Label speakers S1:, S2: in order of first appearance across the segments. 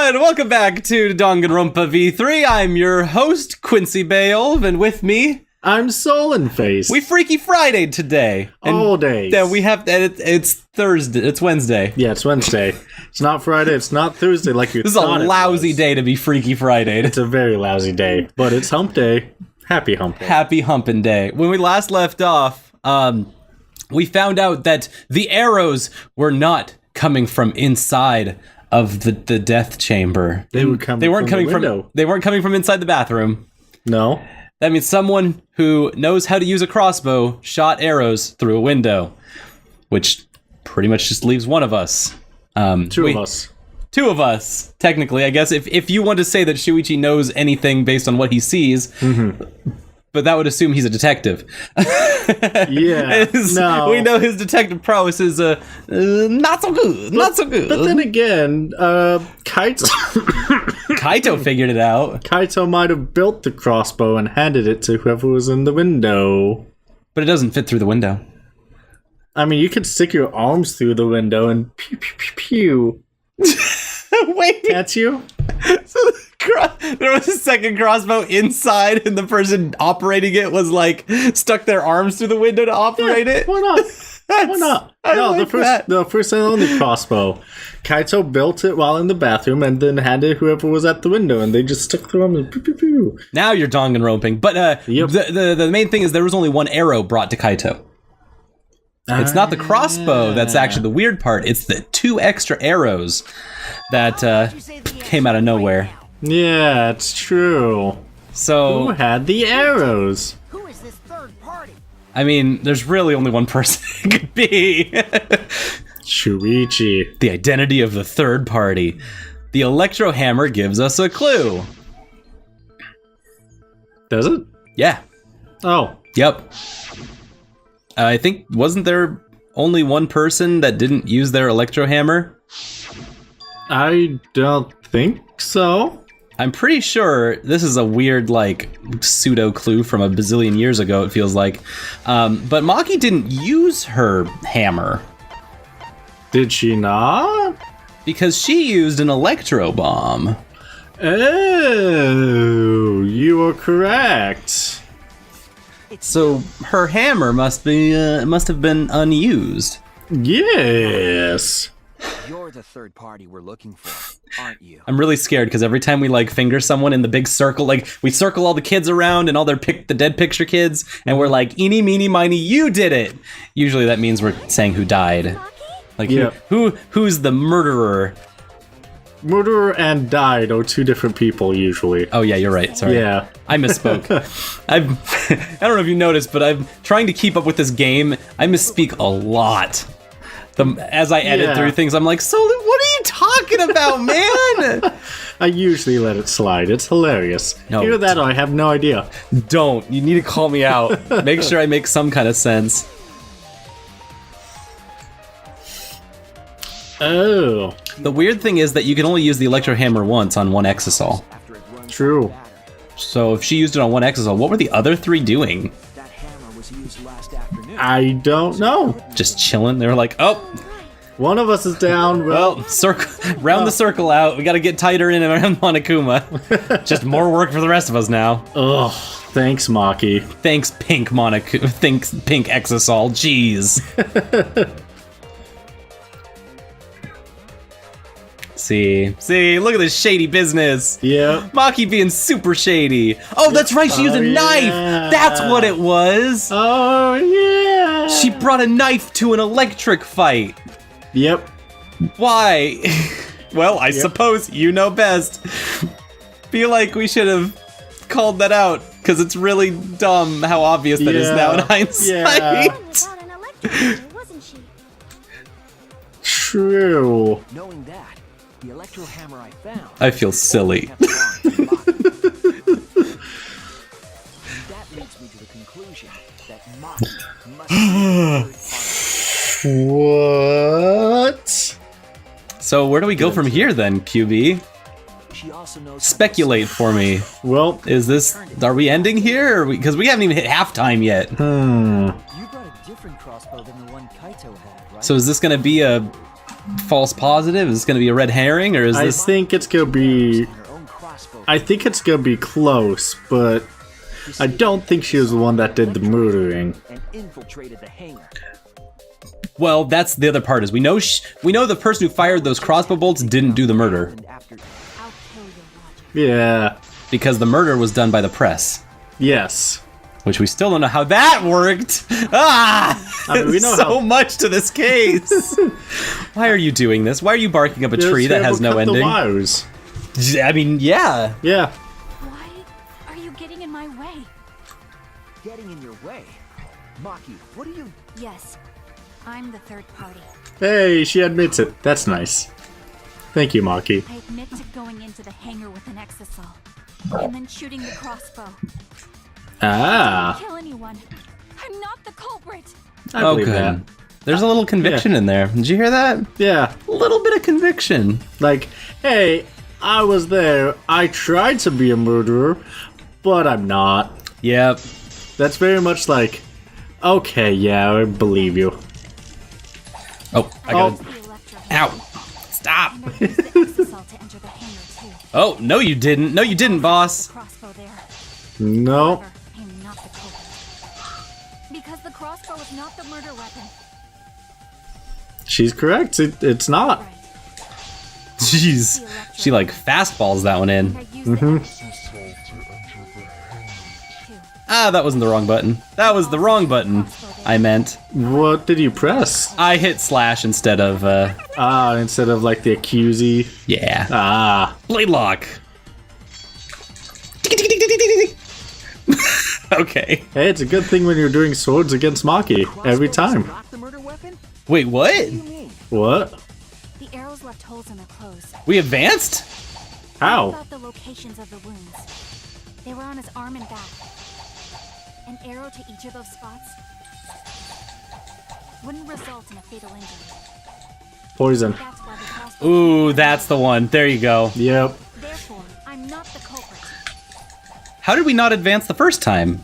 S1: everyone! Welcome back to Danganronpa V3. I'm your host, Quincy Bale, and with me...
S2: I'm Solon Face.
S1: We Freaky Friday today.
S2: All days.
S1: Yeah, we have... It's Thursday. It's Wednesday.
S2: Yeah, it's Wednesday. It's not Friday. It's not Thursday like you
S1: This is a lousy day to be Freaky Friday.
S2: It's a very lousy day, but it's hump day. Happy hump day.
S1: Happy humping day. When we last left off, we found out that the arrows were not coming from inside of the death chamber. They weren't coming from inside the bathroom.
S2: No.
S1: That means someone who knows how to use a crossbow shot arrows through a window, which pretty much just leaves one of us.
S2: Two of us.
S1: Two of us, technically, I guess. If you want to say that Shuichi knows anything based on what he sees, but that would assume he's a detective.
S2: Yeah. No.
S1: We know his detective prowess is not so good. Not so good.
S2: But then again,
S1: Kaito figured it out.
S2: Kaito might have built the crossbow and handed it to whoever was in the window.
S1: But it doesn't fit through the window.
S2: I mean, you could stick your arms through the window and pew, pew, pew, pew.
S1: Wait.
S2: Can't you?
S1: So there was a second crossbow inside, and the person operating it was like stuck their arms through the window to operate it.
S2: Why not? Why not? The first and only crossbow. Kaito built it while in the bathroom and then handed whoever was at the window, and they just stuck their arms and pew, pew, pew.
S1: Now you're Danganronping. But
S2: Yep.
S1: the main thing is there was only one arrow brought to Kaito. It's not the crossbow that's actually the weird part. It's the 2 extra arrows that came out of nowhere.
S2: Yeah, it's true.
S1: So
S2: who had the arrows?
S3: Who is this third party?
S1: I mean, there's really only one person it could be.
S2: Shuichi.
S1: The identity of the third party. The electro hammer gives us a clue.
S2: Does it?
S1: Yeah.
S2: Oh.
S1: Yep. I think, wasn't there only one person that didn't use their electro hammer?
S2: I don't think so.
S1: I'm pretty sure this is a weird, like, pseudo clue from a bazillion years ago, it feels like. But Maki didn't use her hammer.
S2: Did she not?
S1: Because she used an electro bomb.
S2: Oh, you are correct.
S1: So her hammer must have been unused.
S2: Yes.
S3: You're the third party we're looking for, aren't you?
S1: I'm really scared because every time we like finger someone in the big circle, like we circle all the kids around and all the dead picture kids, and we're like, eeny, meeny, miny, you did it. Usually that means we're saying who died. Like who's the murderer?
S2: Murderer and died are 2 different people usually.
S1: Oh yeah, you're right. Sorry.
S2: Yeah.
S1: I misspoke. I don't know if you noticed, but I'm trying to keep up with this game. I misspeak a lot. As I edit through things, I'm like, Solon, what are you talking about, man?
S2: I usually let it slide. It's hilarious.
S1: No.
S2: Either that or I have no idea.
S1: Don't. You need to call me out. Make sure I make some kind of sense.
S2: Oh.
S1: The weird thing is that you can only use the electro hammer once on one exisal.
S2: True.
S1: So if she used it on one exisal, what were the other 3 doing?
S3: That hammer was used last afternoon.
S2: I don't know.
S1: Just chilling? They were like, oh,
S2: One of us is down.
S1: well, round the circle out. We got to get tighter in and around Monokuma. Just more work for the rest of us now.
S2: Ugh. Thanks, Maki.
S1: Thanks, Pink Monokuma. Thanks, Pink Exisol. Jeez. See, look at this shady business.
S2: Yeah.
S1: Maki being super shady. Oh, that's right, she used a knife.
S2: Yeah.
S1: That's what it was.
S2: Oh, yeah.
S1: She brought a knife to an electric fight.
S2: Yep.
S1: Why? Well, I suppose you know best. Feel like we should have called that out, because it's really dumb how obvious that is now in hindsight.
S2: Yeah.
S4: Brought an electric wasn't she?
S2: True.
S3: Knowing that, the electro hammer I found.
S1: I feel silly.
S3: That leads me to the conclusion that Maki must be the third party.
S2: What?
S1: So where do we go from here then, QB?
S3: She also knows
S1: Speculate for me.
S2: Well,
S1: Are we ending here? Because we haven't even hit halftime yet.
S3: You brought a different crossbow than the one Kaito had, right?
S1: So is this gonna be a false positive? Is this gonna be a red herring, or is
S2: I
S1: this?
S2: think it's gonna be.
S3: Her own crossbow.
S2: I think it's gonna be close, but I don't think she was the one that did the murdering.
S3: And infiltrated the hangar.
S1: Well, that's the other part. Is we know the person who fired those crossbow bolts didn't do the murder
S3: And after
S4: I'll kill your logic.
S2: Yeah.
S1: because the murder was done by the press,
S2: Yes.
S1: which we still don't know how that worked. Ah,
S2: I mean, we know
S1: so
S2: how-
S1: much to this case. Why are you doing this? Why are you barking up a tree that has no
S2: cut the
S1: ending?
S2: wires.
S1: I mean, yeah.
S2: Yeah.
S4: Why are you getting in my way?
S3: getting in your way. Maki, what are you...
S4: Yes, I'm the third party.
S2: Hey, she admits it. That's nice. Thank you, Maki.
S4: I admit to going into the hangar with an exisal, and then shooting the crossbow.
S2: Ah.
S4: Kill anyone. I'm not the culprit.
S2: I believe
S1: good.
S2: that.
S1: There's a little conviction in there. Did you hear that?
S2: Yeah.
S1: A little bit of conviction.
S2: Like, hey, I was there. I tried to be a murderer, but I'm not.
S1: Yep.
S2: That's very much like, okay, yeah, I believe you.
S1: Oh, I got.
S4: The electro.
S1: Ow! Stop!
S4: And I used the exisal to enter the hangar too.
S1: Oh, no, you didn't. No, you didn't, boss.
S4: The crossbow there.
S2: No.
S4: However, I'm not the culprit. Because the crossbow is not the murder weapon.
S2: She's correct. It's not.
S4: Right.
S1: Jeez. She like fastballs that one in.
S4: And I used the exisal
S1: Ah, that wasn't the wrong button. That was the wrong button. I meant.
S2: What did you press?
S1: I hit slash instead of,
S2: Instead of like the accusee.
S1: yeah.
S2: Ah.
S1: Blade lock. Okay.
S2: Hey, it's a good thing when you're doing swords against Maki. Every
S3: Crossbow is
S2: time.
S3: not the murder weapon?
S1: Wait, what?
S3: What do you mean?
S2: What?
S4: The arrows left holes in their clothes.
S1: We advanced?
S2: How?
S4: About the locations of the wounds. They were on his arm and back. An arrow to each of those spots wouldn't result in a fatal injury.
S2: Poison.
S4: That's why the crossbow.
S1: Ooh, that's the one. There you go.
S2: Yep.
S4: Therefore, I'm not the culprit.
S1: How did we not advance the first time?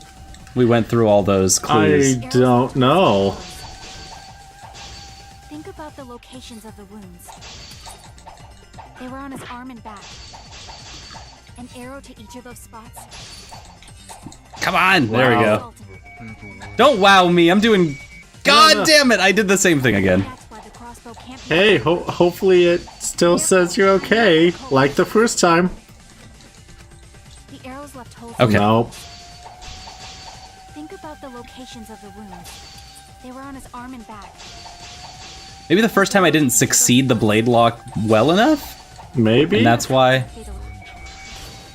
S1: We went through all those clues.
S2: I don't know.
S4: Think about the locations of the wounds. They were on his arm and back. An arrow to each of those spots.
S1: Come on. There we go.
S4: Resulted.
S1: Don't wow me. I'm doing. God
S2: no.
S1: damn it. I did the same thing again.
S4: That's why the crossbow can't be.
S2: Hey, hopefully it still says you're okay, like the first time.
S4: The arrows left holes.
S1: Okay.
S2: Nope.
S4: Think about the locations of the wounds. They were on his arm and back.
S1: Maybe the first time I didn't succeed the blade lock well enough?
S2: Maybe.
S1: And that's why.
S4: Fatal.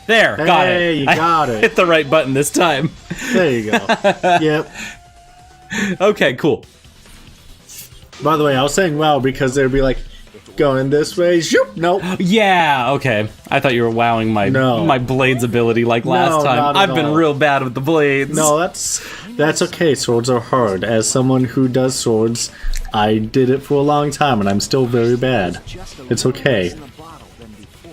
S1: There, got it.
S2: Hey, you got
S1: I
S2: it.
S1: hit the right button this time.
S2: There you go. Yep.
S1: Okay, cool.
S2: By the way, I was saying wow because they'd be like, going this way, shoop, nope.
S1: Yeah, okay. I thought you were wowing my
S2: No.
S1: my blades ability like last
S2: No,
S1: time.
S2: not at
S1: I've been
S2: all.
S1: real bad with the blades.
S2: No, that's okay. Swords are hard. As someone who does swords, I did it for a long time and I'm still very bad.
S3: Just a
S2: It's
S3: little
S2: okay.
S3: less in the bottle than before.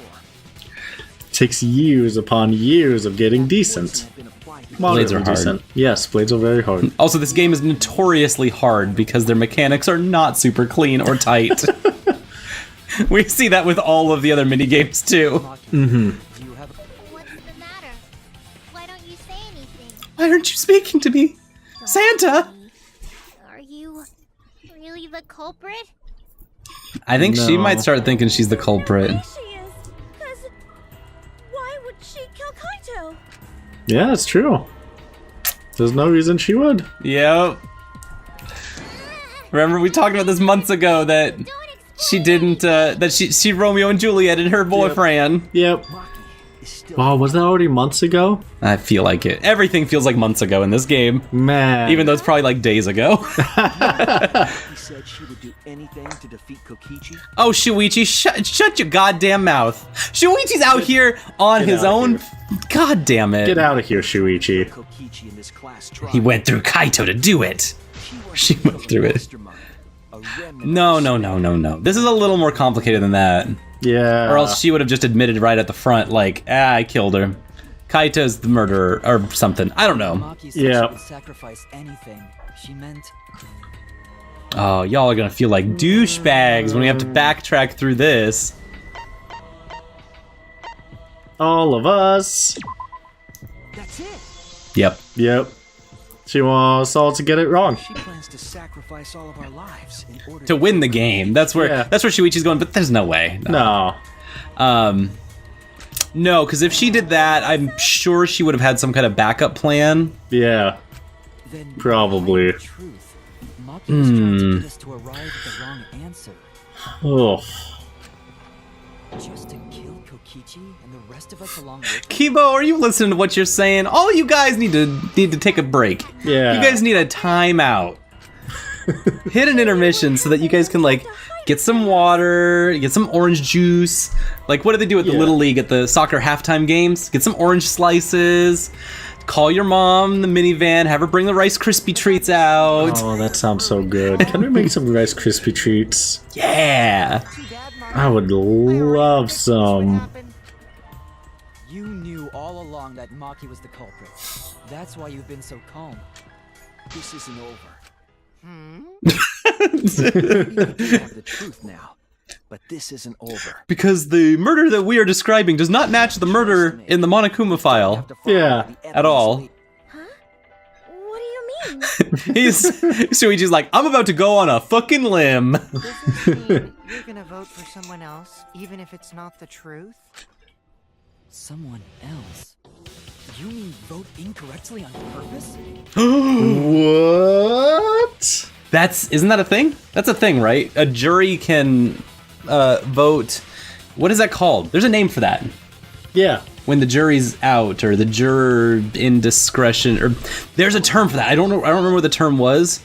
S2: It takes years upon years of getting decent.
S3: Poison had been applied to
S1: Blades are
S2: Moderately
S1: hard.
S2: decent. Yes, blades are very hard.
S1: Also, this game is notoriously hard because their mechanics are not super clean or tight. We see that with all of the other mini games too.
S3: Do you have a...
S4: What's the matter? Why don't you say anything?
S1: Why aren't you speaking to me? Santa!
S4: Are you really the culprit?
S1: I think she
S2: No.
S1: might start thinking she's the culprit.
S4: She is. Cause why would she kill Kaito?
S2: Yeah, it's true. There's no reason she would.
S1: Yep. Remember we talked about this months ago that she didn't, that she Romeo and Juliet and her boyfriend.
S2: Yep.
S3: Maki is still...
S2: Wow, was that already months ago?
S1: I feel like it. Everything feels like months ago in this game.
S2: Man.
S1: Even though it's probably like days ago.
S3: He said she would do anything to defeat Kokichi.
S1: Oh, Shuichi, shut your goddamn mouth. Shuichi's out here on
S2: Get
S1: his
S2: out of
S1: own.
S2: here.
S1: God damn it.
S2: Get out of here, Shuichi.
S3: Kokichi in this class tried.
S1: He went through Kaito to do it. She went through it. No. This is a little more complicated than that.
S2: Yeah.
S1: Or else she would have just admitted right at the front, like, I killed her. Kaito's the murderer, or something. I don't know.
S5: Maki said
S2: Yeah.
S5: she would sacrifice anything. She meant
S1: Oh, y'all are gonna feel like douchebags when we have to backtrack through this.
S2: All of us.
S3: That's it.
S1: Yep.
S2: Yep. She wants us all to get it wrong.
S3: She plans to sacrifice all of our lives in order
S1: To win the game. That's where Shuichi's going, but there's no way.
S2: No.
S1: No, because if she did that, I'm sure she would have had some kind of backup plan.
S2: Yeah.
S3: Then
S2: Probably.
S3: behind the truth, Maki was trying to get us to arrive at the wrong answer.
S2: Oh.
S3: Just to kill Kokichi and the rest of us along with him?
S1: Kibo, are you listening to what you're saying? All you guys need to take a break.
S2: Yeah.
S1: You guys need a timeout. Hit an intermission so that you guys can like get some water, get some orange juice. Like what do they do at the Little League at the soccer halftime games? Get some orange slices. Call your mom in the minivan, have her bring the Rice Krispie treats out.
S2: Oh, that sounds so good. Can we make some Rice Krispie treats?
S1: Yeah.
S2: I would love some.
S3: You knew all along that Maki was the culprit. That's why you've been so calm. This isn't over. We have the truth now, but this isn't over.
S1: Because the murder that we are describing does not match the murder in the Monokuma file.
S2: Yeah.
S1: At all.
S4: What do you mean?
S1: Shuichi's like, I'm about to go on a fucking limb.
S5: Does this mean you're gonna vote for someone else, even if it's not the truth?
S3: Someone else? You mean vote incorrectly on purpose?
S2: What?
S1: Isn't that a thing? That's a thing, right? A jury can vote. What is that called? There's a name for that.
S2: Yeah.
S1: When the jury's out or the juror indiscretion, or there's a term for that. I don't know. I don't remember what the term was,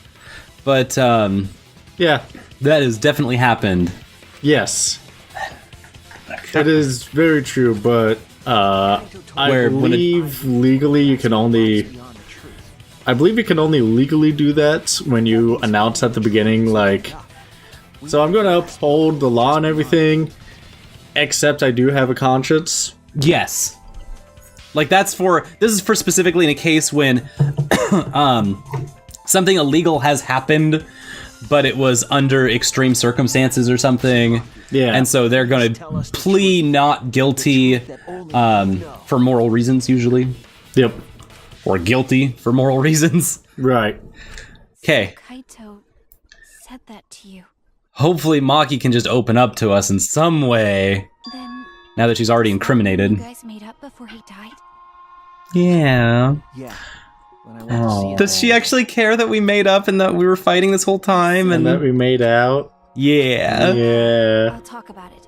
S1: but
S2: Yeah.
S1: that has definitely happened.
S2: Yes. It is very true, but I believe legally you can only. I believe you can only legally do that when you announce at the beginning, like, so I'm going to uphold the law and everything, except I do have a conscience.
S1: Yes. Like this is for specifically in a case when something illegal has happened, but it was under extreme circumstances or something.
S2: Yeah.
S1: And so they're going to plea not guilty for moral reasons usually.
S2: Yep.
S1: Or guilty for moral reasons.
S2: Right.
S1: Okay.
S4: Kaito said that to you.
S1: Hopefully Maki can just open up to us in some way.
S4: Then
S1: Now that she's already
S4: you
S1: incriminated.
S4: guys made up before he died?
S1: Yeah.
S3: Yeah. When I went to see
S1: Does she actually care that we made up and that we were fighting this whole time?
S2: And that we made out.
S1: Yeah.
S2: Yeah.
S4: I'll talk about it.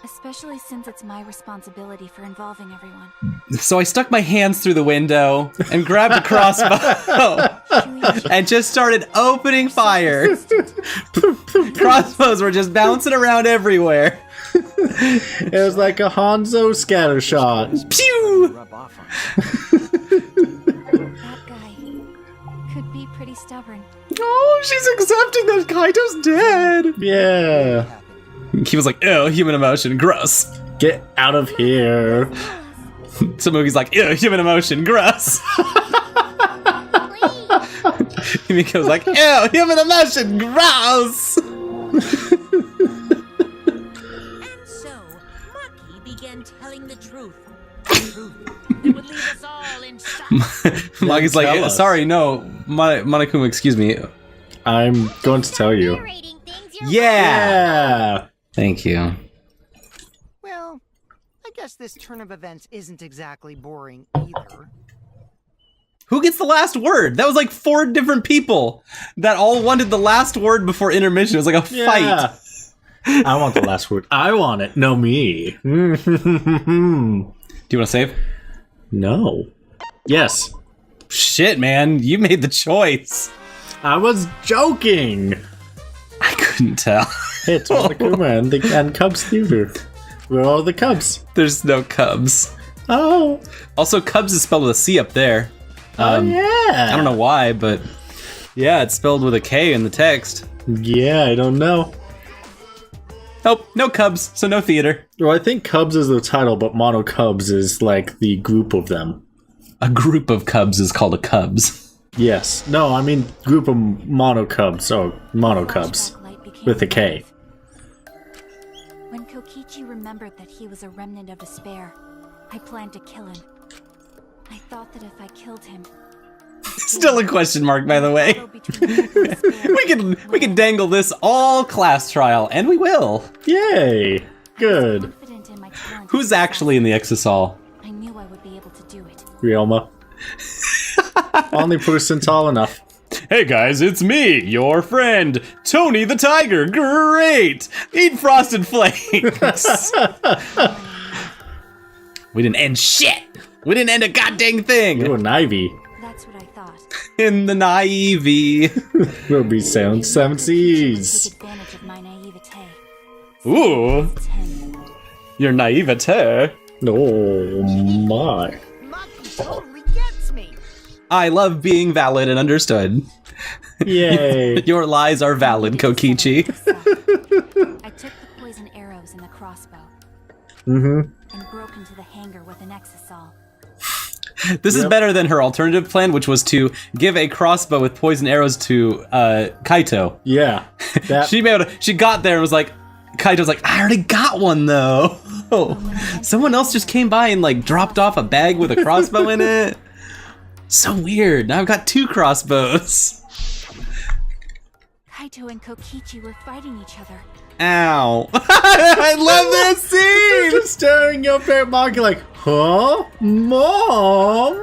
S4: Especially since it's my responsibility for involving everyone.
S1: So I stuck my hands through the window and grabbed a crossbow and just started opening fire. Crossbows were just bouncing around everywhere.
S2: It was like a Hanzo scatter shot.
S1: Pew!
S3: rub off on
S4: That guy could be pretty stubborn.
S1: Oh, she's accepting that Kaito's dead.
S2: Yeah.
S1: He was like, ew, human emotion, gross.
S2: Get out of here.
S1: Samugi's like, ew, human emotion, gross. Himiko's like, ew, human emotion, gross.
S6: And so, Maki began telling the truth. The truth that would leave us all in shock.
S1: Maki's like,
S2: Tell us.
S1: sorry, no, Monokuma, excuse me.
S2: I'm going to tell you.
S6: Narrating things you're
S2: Yeah.
S1: Thank you.
S5: Well, I guess this turn of events isn't exactly boring either.
S1: Who gets the last word? That was like 4 different people that all wanted the last word before intermission. It was like a fight.
S2: I want the last word. I want it. No, me.
S1: Do you want to save?
S2: No. Yes.
S1: Shit, man, you made the choice.
S2: I was joking.
S1: I couldn't tell.
S2: It's Monokuma and Cubs Theater. We're all the Cubs.
S1: There's no Cubs.
S2: Oh.
S1: Also, Cubs is spelled with a C up there.
S2: Yeah.
S1: I don't know why, but yeah, it's spelled with a K in the text.
S2: Yeah, I don't know.
S1: Nope, no Cubs, so no theater.
S2: Well, I think Cubs is the title, but Mono Cubs is like the group of them.
S1: A group of Cubs is called a Cubs.
S2: Yes. No, I mean group of monocubs, or monocubs, with a K.
S4: When Kokichi remembered that he was a remnant of despair, I planned to kill him. I thought that if I killed him...
S1: Still a question mark, by the way. we can dangle this all class trial, and we will.
S2: Yay! Good.
S4: Confident in my talent.
S1: Who's actually in the Exisol?
S4: I knew I would be able to do it.
S2: Rielma. Only person tall enough.
S1: Hey guys, it's me, your friend, Tony the Tiger. Great! Eat Frosted Flakes. We didn't end shit. We didn't end a goddamn thing.
S2: You an Ivy.
S4: That's what I thought.
S1: In the naivety.
S2: We'll be sound seven seas.
S4: Take advantage of my naivete.
S1: Ooh,
S4: It's him.
S1: your naivete.
S2: Oh my.
S5: Maki totally gets me.
S1: I love being valid and understood.
S2: Yay.
S1: Your lies are valid, Kokichi.
S4: I took the poison arrows and the crossbow
S2: Mm-hmm.
S4: and broke into the hangar with an exisol.
S1: This is better than her alternative plan, which was to give a crossbow with poison arrows to Kaito.
S2: Yeah. That,
S1: She got there and was like, Kaito's like, I already got one though. Someone else just came by and like dropped off a bag with a crossbow in it. So weird. Now I've got 2 crossbows.
S4: Kaito and Kokichi were fighting each other.
S1: Ow. I love this scene.
S2: just staring up at Maki like, huh? Mom?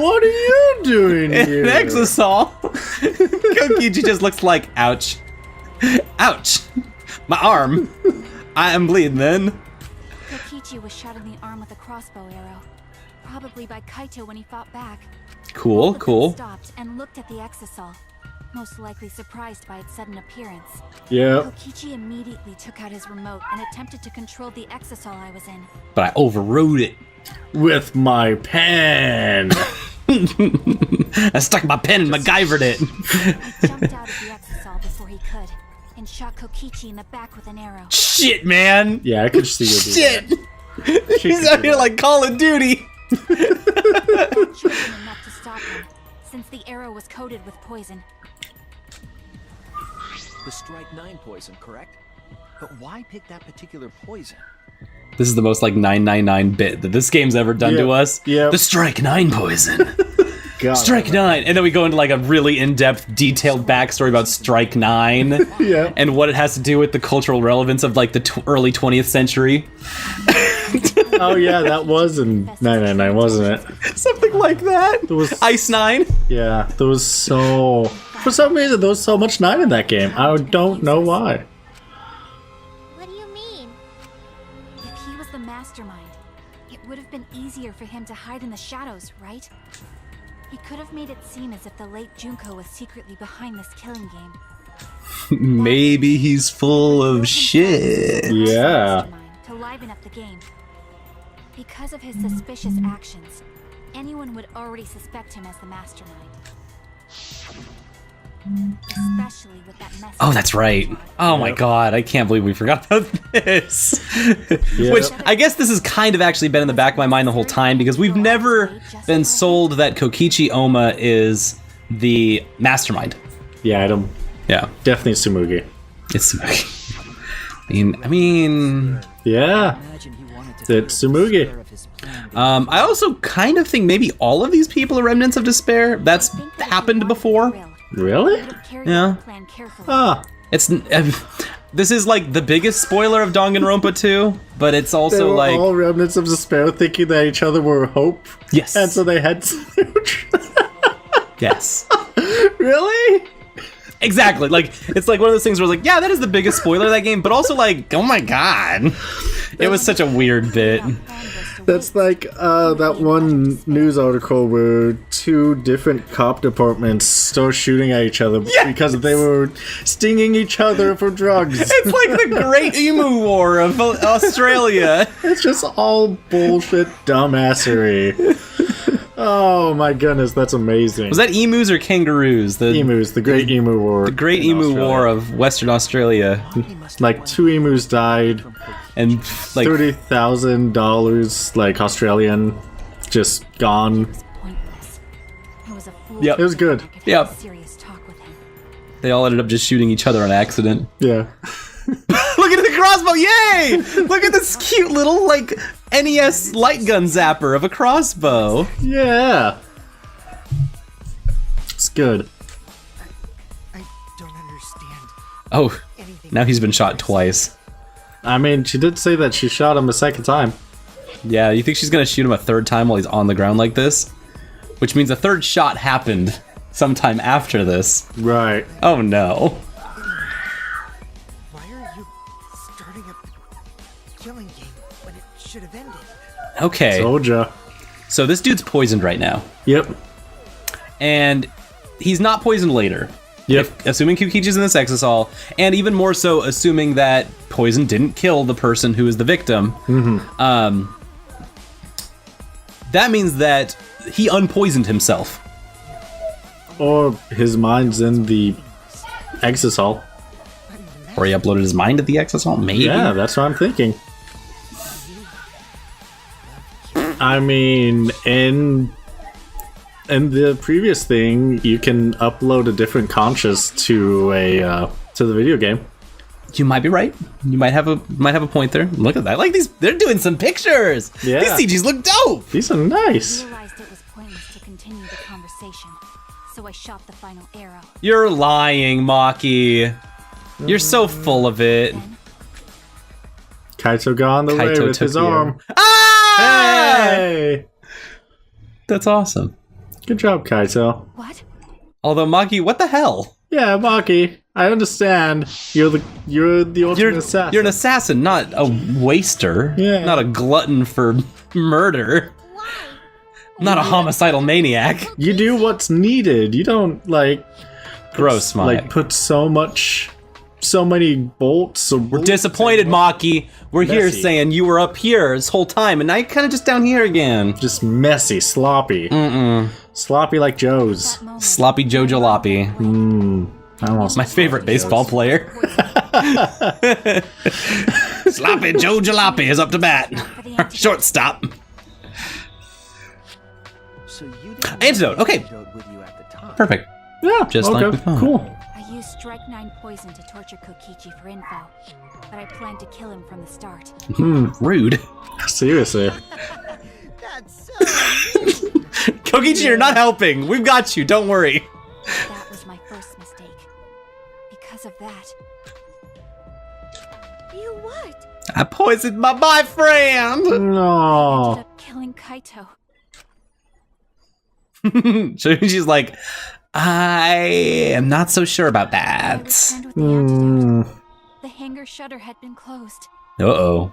S2: What are you doing here?
S1: An exisol. Kokichi just looks like, ouch. Ouch. My arm. I am bleeding then.
S4: Kokichi was shot in the arm with a crossbow arrow, probably by Kaito when he fought back.
S1: Cool,
S4: Both of them
S1: cool.
S4: stopped and looked at the exisol, most likely surprised by its sudden appearance.
S2: Yep.
S4: Kokichi immediately took out his remote and attempted to control the exisol I was in.
S1: But I overrode it.
S2: With my pen.
S1: I stuck my pen and MacGyvered it.
S4: I jumped out of the exisol before he could, and shot Kokichi in the back with an arrow.
S1: Shit, man.
S2: Yeah, I could see you do
S1: Shit.
S2: that.
S1: He's out here like Call of Duty.
S4: That should have been enough to stop him, since the arrow was coated with poison.
S7: The Strike 9 poison, correct? But why pick that particular poison?
S1: This is the most like 999 bit that this game's ever done to us.
S2: Yep.
S1: The Strike 9 poison.
S2: God.
S1: Strike 9. And then we go into like a really in-depth, detailed backstory about Strike 9
S2: Yeah.
S1: and what it has to do with the cultural relevance of like the early 20th century.
S2: Oh yeah, that was in 999, wasn't it?
S1: Something like that.
S2: There was,
S1: Ice 9.
S2: yeah, there was so... For some reason, there was so much 9 in that game. I don't know why.
S4: What do you mean? If he was the mastermind, it would have been easier for him to hide in the shadows, right? He could have made it seem as if the late Junko was secretly behind this killing game.
S1: Maybe he's full of shit.
S2: Yeah.
S4: To liven up the game. Because of his suspicious actions, anyone would already suspect him as the mastermind. Especially with that message.
S1: Oh, that's right. Oh my god, I can't believe we forgot about this. Which, I guess this has kind of actually been in the back of my mind the whole time, because we've never been sold that Kokichi Oma is the mastermind.
S2: Yeah,
S1: Yeah,
S2: definitely Tsumugi.
S1: it's... I mean...
S2: Yeah,
S3: Imagine he wanted to
S2: it's Tsumugi.
S3: of his plan.
S1: I also kind of think maybe all of these people are remnants of despair. That's happened before.
S2: Really?
S1: Yeah.
S4: Plan carefully.
S2: Ah,
S1: It's... this is like the biggest spoiler of Danganronpa 2, but it's
S2: they
S1: also
S2: were
S1: like...
S2: all remnants of despair, thinking that each other were hope.
S1: Yes.
S2: And so they had...
S1: Yes.
S2: Really?
S1: Exactly. Like, it's like one of those things where it's like, yeah, that is the biggest spoiler of that game, but also like, oh my god. It was such a weird bit.
S2: That's like that one news article where 2 different cop departments start shooting at each other because they were stinging each other for drugs.
S1: It's like the Great Emu War of Australia.
S2: It's just all bullshit dumbassery. Oh my goodness, that's amazing.
S1: Was that emus or kangaroos? The
S2: Emus, the Great Emu War.
S1: The Great
S2: in
S1: Emu
S2: Australia.
S1: War of Western Australia.
S2: Like 2 emus died,
S1: And like
S2: $30,000 like Australian, just gone.
S4: Pointless. It was a
S1: Yep.
S2: It was good.
S4: I could have
S1: Yep.
S4: a serious talk with him.
S1: They all ended up just shooting each other on accident.
S2: Yeah.
S1: Look at the crossbow! Yay! Look at this cute little, like, NES light gun zapper of a crossbow.
S2: Yeah. It's good.
S5: I don't understand
S1: Oh,
S5: anything.
S1: now he's been shot twice.
S2: I mean, she did say that she shot him a second time.
S1: Yeah, you think she's gonna shoot him a third time while he's on the ground like this? Which means a third shot happened sometime after this.
S2: Right.
S1: Oh no.
S5: Why are you starting a killing game when it should have ended?
S1: Okay,
S2: Soldier.
S1: so this dude's poisoned right now.
S2: Yep.
S1: And he's not poisoned later.
S2: Yep.
S1: Assuming Kokichi's in this exisal, and even more so assuming that poison didn't kill the person who is the victim. That means that he unpoisoned himself.
S2: Or his mind's in the exisal.
S1: Or he uploaded his mind to the exisal, maybe?
S2: Yeah, that's what I'm thinking. I mean, in the previous thing, you can upload a different conscious to the video game.
S1: You might be right. You might have a point there. Look at that. Like they're doing some pictures.
S2: Yeah.
S1: These CGs look dope.
S2: These are
S4: I
S2: nice.
S4: realized it was pointless to continue the conversation, so I shot the final arrow.
S1: You're lying, Maki. You're so full of it.
S4: Then,
S2: Kaito got on the way
S1: Kaito
S2: with
S1: took
S2: his
S1: the
S2: arm.
S1: Ah!
S2: Hey!
S1: That's awesome.
S2: Good job, Kaito.
S4: what?
S1: Although Maki, what the hell?
S2: Yeah, Maki, I understand. You're the ultimate assassin.
S1: You're an assassin, not a waster.
S2: Yeah.
S1: Not a glutton for murder. Not a homicidal maniac.
S2: You do what's needed. You don't
S1: Gross, Mike.
S2: like put so many bolts. Or
S1: We're disappointed, Maki. We're here
S2: Messy.
S1: saying you were up here this whole time, and now you're kind of just down here again.
S2: Just messy, sloppy. Sloppy like Joe's.
S4: That moment,
S1: Sloppy Joe Jalopy.
S2: I almost
S1: My favorite baseball player. Sloppy Joe Jalopy is up to bat.
S4: for the antidote.
S1: Shortstop.
S7: So you didn't
S1: Antidote,
S7: have the
S1: okay.
S7: antidote with you at the time.
S1: Perfect.
S2: Yeah,
S1: Just
S2: okay,
S1: like we thought.
S2: cool.
S4: I used Strike 9 poison to torture Kokichi for info, but I planned to kill him from the start.
S1: Rude.
S2: Seriously.
S5: That's so mean.
S1: Kokichi, you're not helping. We've got you. Don't worry.
S4: That was my first mistake. Because of that. You what?
S1: I poisoned my boyfriend.
S4: Ended
S2: No.
S4: up killing Kaito.
S1: So she's like, I am not so sure about
S4: I
S1: that.
S4: returned with the antidote. The hangar shutter had been closed.
S1: Uh-oh.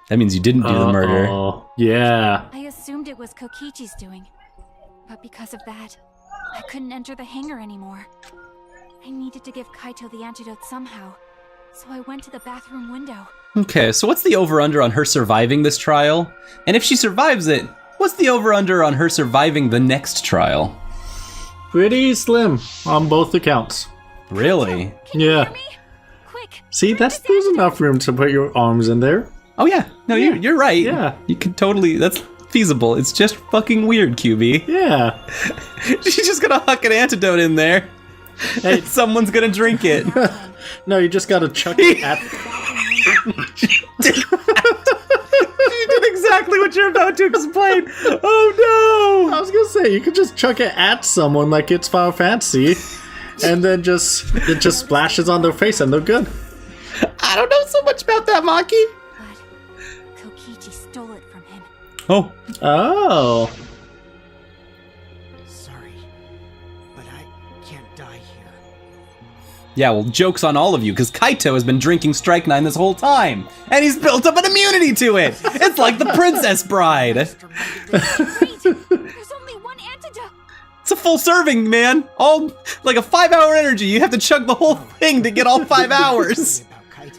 S1: That means you didn't do the murder.
S2: Oh, yeah.
S4: I assumed it was Kokichi's doing. But because of that, I couldn't enter the hangar anymore. I needed to give Kaito the antidote somehow. So I went to the bathroom window.
S1: Okay, so what's the over-under on her surviving this trial? And if she survives it, what's the over-under on her surviving the next trial?
S2: Pretty slim on both accounts.
S1: Really?
S4: Can you
S2: Yeah.
S4: hear me? Quick.
S2: See, there's enough room to put your arms in there.
S1: Oh yeah. No, you're right.
S2: Yeah.
S1: You could totally, that's feasible. It's just fucking weird, QB.
S2: Yeah.
S1: She's just gonna huck an antidote in there.
S2: Hey.
S1: And someone's gonna drink it.
S2: No, you just gotta chuck it at.
S1: You did exactly what you're about to explain. Oh
S2: I was gonna say, you could just chuck it at someone like it's Final Fantasy, and then it just splashes on their face and they're good.
S1: no. I don't know so much about that, Maki.
S4: But Kokichi stole it from him.
S1: Oh.
S2: Oh.
S5: Sorry, but I can't die here.
S1: Yeah, well, joke's on all of you, because Kaito has been drinking Strike 9 this whole time, and he's built up an immunity to it! It's like the Princess Bride!
S4: Wait, there's only one antidote.
S1: It's a full serving, man! All, like a 5-hour energy, you have to chug the whole thing to get all 5 hours!
S5: About Kaito.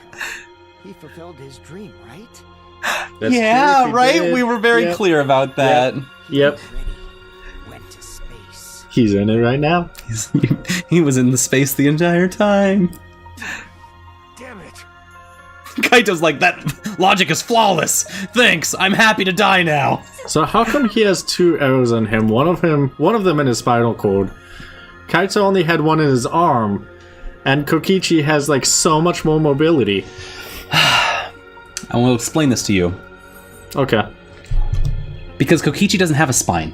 S5: He fulfilled his dream, right?
S2: That's
S1: Yeah,
S2: true, he
S1: right?
S2: did.
S1: We were very
S2: Yep.
S1: clear about that.
S2: Yep.
S5: Ready. Went to space.
S2: He's in it right now.
S1: He was in the space the entire time.
S5: Damn it.
S1: Kaito's like, that logic is flawless! Thanks, I'm happy to die now!
S2: So how come he has 2 arrows on him? One of them in his spinal cord, Kaito only had one in his arm, and Kokichi has like so much more mobility.
S1: I will explain this to you.
S2: Okay.
S1: Because Kokichi doesn't have a spine.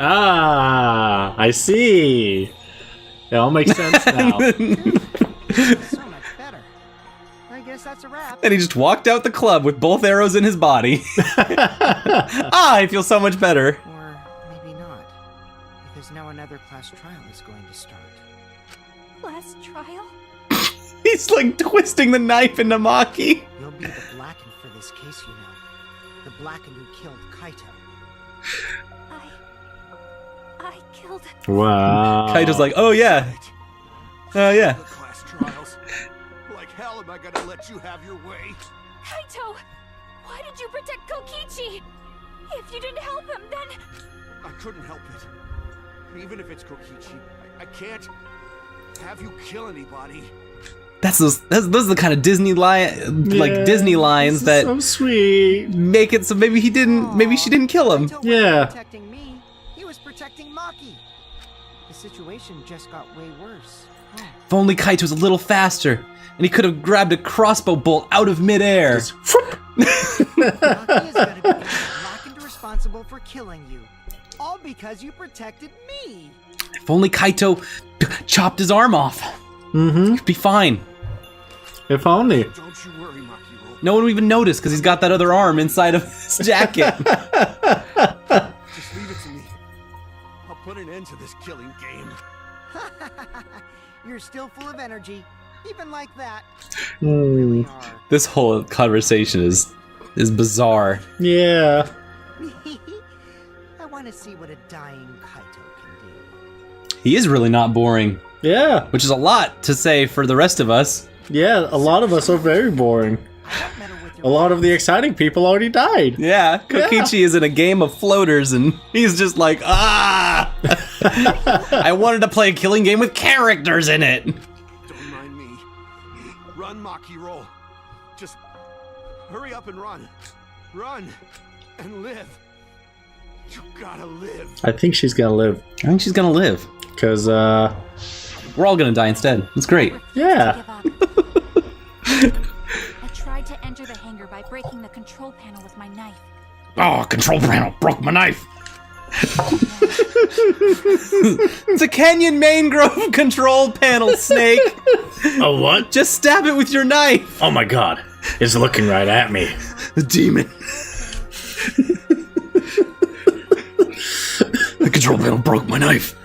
S2: Ah, I see. It all makes sense now.
S5: So much better. I guess that's a wrap.
S1: And he just walked out the club with both arrows in his body. I feel so much better.
S5: Or maybe not. Because now another class trial is going to start.
S4: Last trial?
S1: He's like twisting the knife into Maki.
S5: You'll be the blackened for this case, you know. The blackened who killed Kaito.
S4: I killed...
S2: Wow.
S1: Kaito's like, oh yeah. Yeah.
S8: The class trials. Like hell am I gonna let you have your way?
S4: Kaito! Why did you protect Kokichi? If you didn't help him, then...
S8: I couldn't help it. Even if it's Kokichi, I can't have you kill anybody.
S1: Those are the kind of Disney Disney lines that
S2: so sweet.
S1: make it so maybe she didn't kill him.
S5: Kaito
S2: Yeah.
S5: wasn't protecting me. He was protecting Maki. The situation just got way worse. Huh.
S1: If only Kaito was a little faster, and he could have grabbed a crossbow bolt out of midair.
S5: Maki is gonna be blackened responsible for killing you. All because you protected me.
S1: If only Kaito chopped his arm off.
S2: Mm-hmm.
S1: He'd be fine.
S2: If only.
S8: Don't you worry, Maki.
S1: No one would even notice because he's got that other arm inside of his jacket.
S8: Just leave it to me. I'll put an end to this killing game.
S5: You're still full of energy, even like that.
S2: Mm,
S5: Really are.
S1: This whole conversation is bizarre.
S2: yeah.
S5: I want to see what a dying Kaito can do.
S1: He is really not boring,
S2: Yeah.
S1: which is a lot to say for the rest of us.
S2: Yeah, a lot of us are very boring.
S5: I don't meddle with your
S2: A lot of the exciting people already died.
S1: Yeah, Kokichi is in a game of floaters and he's just like, ah! I wanted to play a killing game with characters in it.
S8: Don't mind me. Run, Maki, roll. Just hurry up and run. Run and live. You gotta live.
S2: I think she's gonna live.
S1: I think she's gonna live.
S2: Because,
S1: We're all gonna die instead. It's great.
S2: yeah.
S4: I tried to enter the hangar by breaking the control panel with my knife.
S1: Oh, control panel broke my knife. It's a Canyon Mangrove control panel, Snake.
S2: Oh, what?
S1: Just stab it with your knife.
S2: Oh my god. It's looking right at me.
S1: The demon. The control panel broke my knife.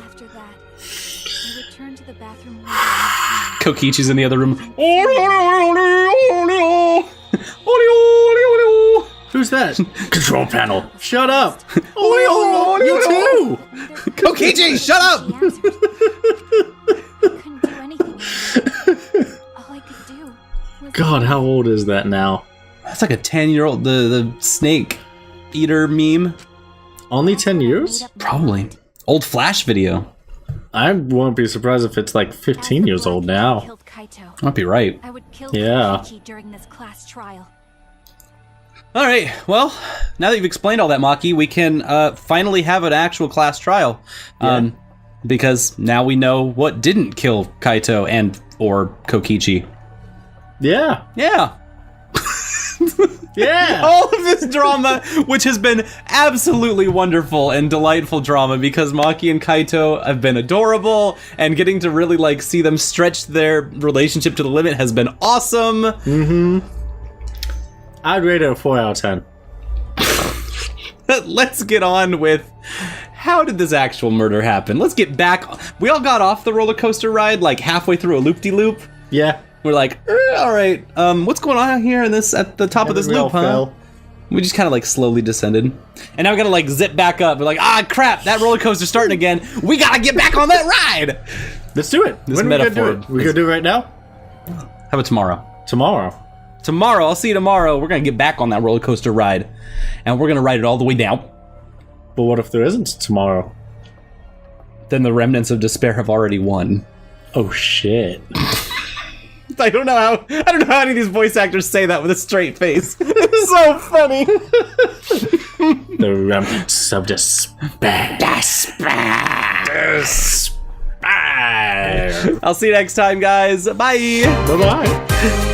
S4: After that, I returned to the bathroom window.
S1: Kokichi's in the other room.
S2: Who's that? Control panel. Shut up. Oh, you too.
S1: Kokichi, shut up!
S4: Couldn't do anything. All I could do was...
S2: God, how old is that now?
S1: That's like a 10-year-old, the snake eater meme.
S2: Only 10 years?
S1: Probably. Old Flash video.
S2: I won't be surprised if it's like 15 years old now.
S4: Killed Kaito.
S1: Might be right.
S4: I would kill
S2: Yeah.
S4: Kokichi during this class trial.
S1: All right. Well, now that you've explained all that, Maki, we can finally have an actual class trial. Because now we know what didn't kill Kaito and or Kokichi.
S2: Yeah.
S1: Yeah.
S2: Yeah.
S1: All of this drama, which has been absolutely wonderful and delightful drama, because Maki and Kaito have been adorable, and getting to really like see them stretch their relationship to the limit has been awesome.
S2: Mm-hmm. I'd rate it a 4 out of 10.
S1: Let's get on with how did this actual murder happen? Let's get back. We all got off the roller coaster ride like halfway through a loop-de-loop.
S2: Yeah.
S1: We're like, all right, what's going on here in this at the top of this
S2: We all
S1: loop, huh?
S2: fell.
S1: We just kind of like slowly descended, and now we gotta like zip back up. We're like, ah, crap, that roller coaster's starting again. We gotta get back on that ride.
S2: Let's do it.
S1: This
S2: When are we gonna do
S1: metaphor
S2: it? We gonna do it right now?
S1: How about tomorrow?
S2: Tomorrow.
S1: Tomorrow, I'll see you tomorrow. We're gonna get back on that roller coaster ride, and we're gonna ride it all the way down.
S2: But what if there isn't tomorrow?
S1: Then the remnants of despair have already won.
S2: Oh shit.
S1: I don't know how any of these voice actors say that with a straight face. It's so funny.
S2: The remnants of despair. Despair.
S1: I'll see you next time, guys. Bye.
S2: Bye-bye.